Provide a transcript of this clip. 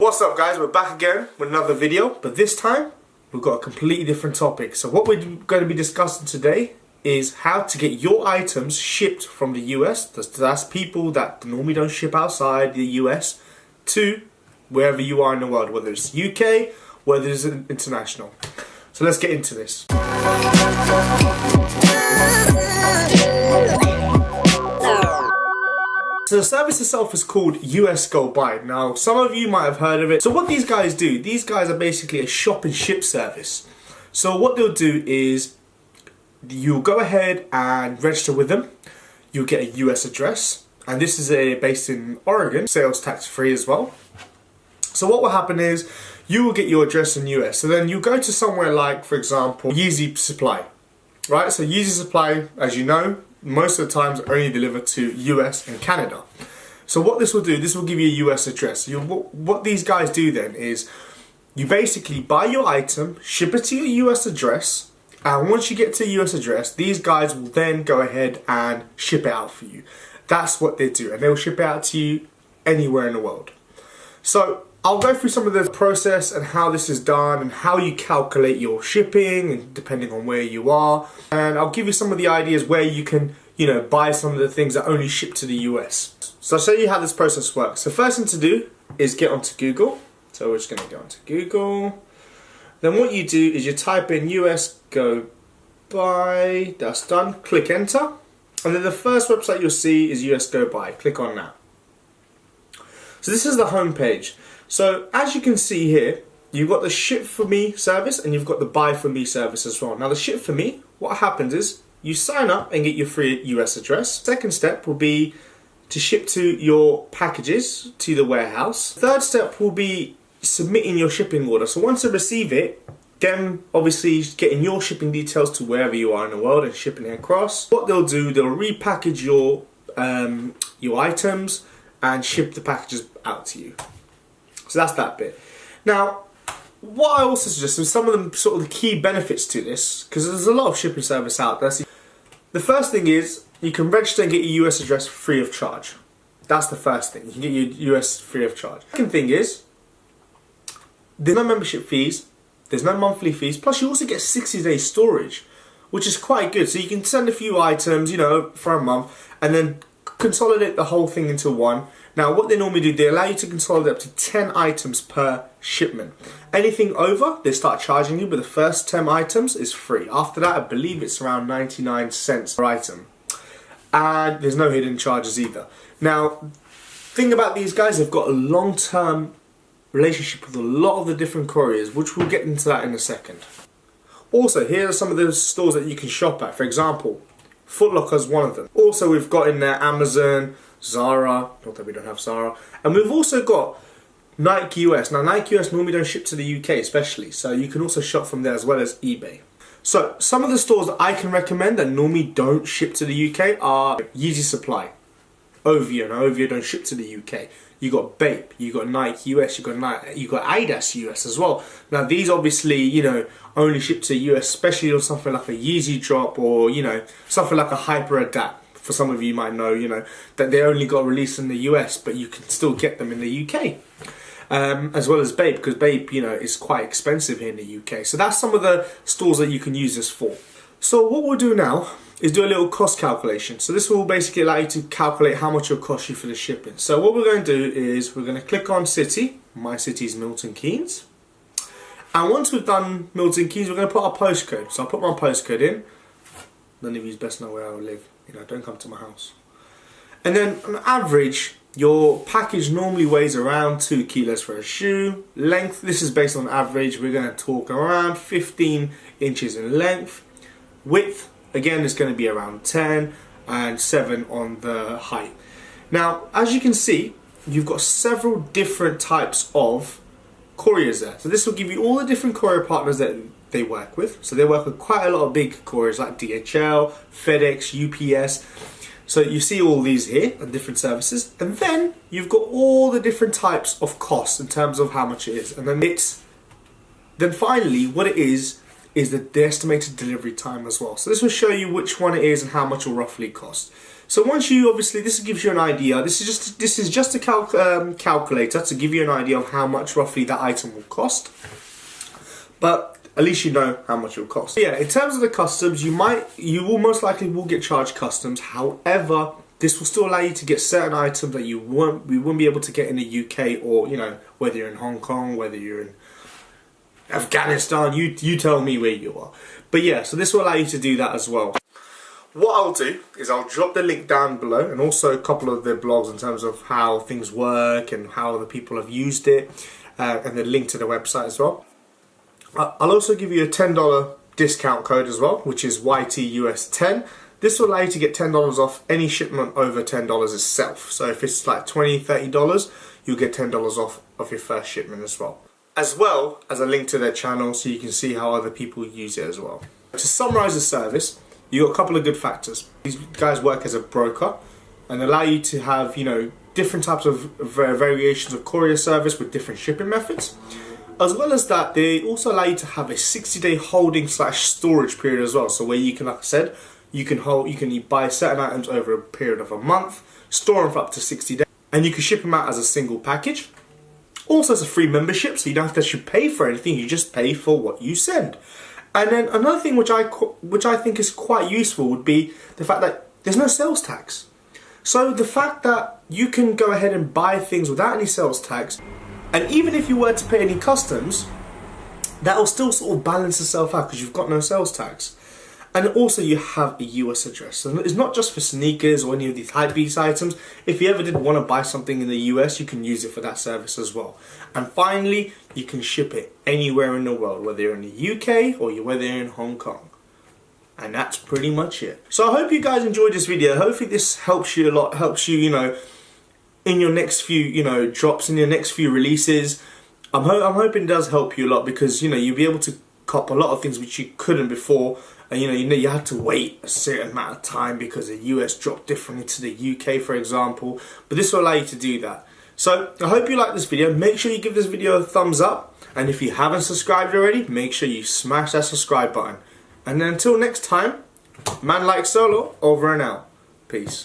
What's up guys, we're back again with another video, but this time we've got a completely different topic. So what we're going to be discussing today is how to get your items shipped from the US, that's people that normally don't ship outside the US, to wherever you are in the world, whether it's UK, whether it's international. So let's get into this. So the service itself is called USGoBuy. Now, some of you might have heard of it. So what these guys do, these guys are basically a shop and ship service. So what they'll do is you'll go ahead and register with them. You'll get a US address, and this is based in Oregon, sales tax free as well. So what will happen is you will get your address in US. So then you go to somewhere like, for example, Yeezy Supply, right? So Yeezy Supply, as you know, most of the times only deliver to US and Canada. So what this will do, this will give you a US address. What these guys do then is you basically buy your item, ship it to your US address, and once you get to your US address, these guys will then go ahead and ship it out for you. That's what they do, and they'll ship it out to you anywhere in the world. So I'll go through some of the process and how this is done and how you calculate your shipping and depending on where you are. And I'll give you some of the ideas where you can, buy some of the things that only ship to the US. So I'll show you how this process works. The first thing to do is get onto Google. So we're just going to go onto Google. Then what you do is you type in USGoBuy. That's done. Click enter. And then the first website you'll see is USGoBuy. Click on that. So this is the home page. So as you can see here, you've got the ship for me service and you've got the buy for me service as well. Now the ship for me, what happens is you sign up and get your free US address. Second step will be to ship to your packages to the warehouse. Third step will be submitting your shipping order. So once you receive it, then obviously getting your shipping details to wherever you are in the world and shipping it across. What they'll do, they'll repackage your items and ship the packages out to you. So that's that bit. Now, what I also suggest is some of the sort of the key benefits to this, because there's a lot of shipping service out there. The first thing is you can register and get your US address free of charge. That's the first thing. You can get your US free of charge. Second thing is there's no membership fees, there's no monthly fees, plus you also get 60-day storage, which is quite good. So you can send a few items, for a month, and then consolidate the whole thing into one. Now what they normally do, they allow you to consolidate up to 10 items per shipment. Anything over, they start charging you, but the first 10 items is free. After that, I believe it's around 99 cents per item. And there's no hidden charges either. Now, thing about these guys, they've got a long-term relationship with a lot of the different couriers, which we'll get into that in a second. Also, here are some of the stores that you can shop at. For example, Foot Locker's one of them. Also, we've got in there Amazon, Zara, not that we don't have Zara, and we've also got Nike US. Now Nike US normally don't ship to the UK especially, so you can also shop from there as well as eBay. So some of the stores that I can recommend that normally don't ship to the UK are Yeezy Supply, Ovio. Now Ovio don't ship to the UK. You got Bape, you got Nike US, you got Adidas US as well. Now these obviously, only ship to the US, especially on something like a Yeezy drop or, something like a Hyper Adapt. For some of you might know, that they only got released in the US, but you can still get them in the UK. As well as Bape, because Bape, is quite expensive here in the UK. So that's some of the stores that you can use this for. So what we'll do now is do a little cost calculation. So this will basically allow you to calculate how much it will cost you for the shipping. So what we're going to do is we're going to click on city. My city is Milton Keynes. And once we've done Milton Keynes, we're going to put our postcode. So I'll put my postcode in. None of you best know where I live. Don't come to my house. And then on average, your package normally weighs around 2 kilos for a shoe. Length, this is based on average. We're going to talk around 15 inches in length. Width, again, is going to be around 10 and 7 on the height. Now, as you can see, you've got several different types of couriers there. So this will give you all the different courier partners that they work with. So they work with quite a lot of big couriers like DHL, FedEx, UPS. So you see all these here and different services. And then you've got all the different types of costs in terms of how much it is. And then finally what it is the estimated delivery time as well. So this will show you which one it is and how much it will roughly cost. So once you obviously, this gives you an idea. This is just a calculator to give you an idea of how much roughly that item will cost. But at least you know how much it will cost. Yeah, in terms of the customs, you will most likely get charged customs. However, this will still allow you to get certain items that we won't be able to get in the UK, or whether you're in Hong Kong, whether you're in Afghanistan. You tell me where you are. But yeah, so this will allow you to do that as well. What I'll do is I'll drop the link down below, and also a couple of the blogs in terms of how things work and how the people have used it, and the link to the website as well. I'll also give you a $10 discount code as well, which is YTUS10. This will allow you to get $10 off any shipment over $10 itself. So if it's like $20, $30, you'll get $10 off of your first shipment as well. As well as a link to their channel so you can see how other people use it as well. To summarize the service, you've got a couple of good factors. These guys work as a broker and allow you to have, different types of variations of courier service with different shipping methods. As well as that, they also allow you to have a 60-day holding / storage period as well. So where you can, like I said, you can buy certain items over a period of a month, store them for up to 60 days, and you can ship them out as a single package. Also, it's a free membership, so you don't have to actually pay for anything. You just pay for what you send. And then another thing which I think is quite useful would be the fact that there's no sales tax. So the fact that you can go ahead and buy things without any sales tax, and even if you were to pay any customs, that will still sort of balance itself out because you've got no sales tax. And also you have a US address. So it's not just for sneakers or any of these Hypebeast items. If you ever did want to buy something in the US, you can use it for that service as well. And finally, you can ship it anywhere in the world, whether you're in the UK or whether you're in Hong Kong. And that's pretty much it. So I hope you guys enjoyed this video. Hopefully this helps you a lot, helps you, in your next few, drops, in your next few releases. I'm hoping it does help you a lot because, you'll be able to cop a lot of things which you couldn't before. And you had to wait a certain amount of time because the US dropped differently to the UK, for example. But this will allow you to do that. So I hope you like this video. Make sure you give this video a thumbs up. And if you haven't subscribed already, make sure you smash that subscribe button. And then until next time, man like Solo, over and out. Peace.